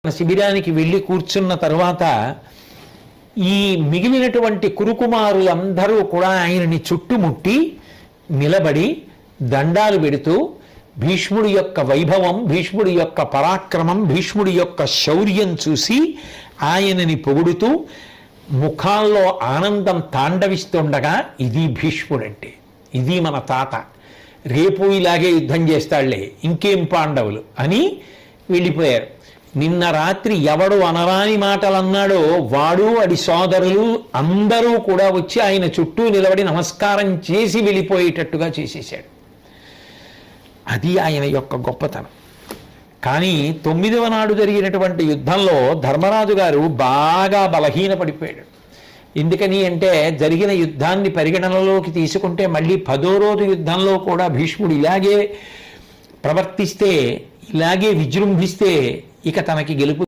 శిబిరానికి వెళ్ళి కూర్చున్న తరువాత ఈ మిగిలినటువంటి కురుకుమారులందరూ కూడా ఆయనని చుట్టుముట్టి నిలబడి దండాలు పెడుతూ భీష్ముడి యొక్క వైభవం, భీష్ముడి యొక్క పరాక్రమం, భీష్ముడి యొక్క శౌర్యం చూసి ఆయనని పొగుడుతూ ముఖాల్లో ఆనందం తాండవిస్తుండగా, ఇది భీష్ముడంటే, ఇది మన తాత, రేపు ఇలాగే యుద్ధం చేస్తాళ్లే, ఇంకేం పాండవులు అని వెళ్ళిపోయారు. నిన్న రాత్రి ఎవడు అనరాని మాటలు అన్నాడో వాడు వాడి సోదరులు అందరూ కూడా వచ్చి ఆయన చుట్టూ నిలబడి నమస్కారం చేసి వెళ్ళిపోయేటట్టుగా చేసేశాడు. అది ఆయన యొక్క గొప్పతనం. కానీ 9వ నాడు జరిగినటువంటి యుద్ధంలో ధర్మరాజు గారు బాగా బలహీనపడిపోయాడు. ఎందుకని అంటే జరిగిన యుద్ధాన్ని పరిగణనలోకి తీసుకుంటే మళ్ళీ 10వ రోజు యుద్ధంలో కూడా భీష్ముడు ఇలాగే ప్రవర్తిస్తే, ఇలాగే విజృంభిస్తే ఇక తనకి గెలుపు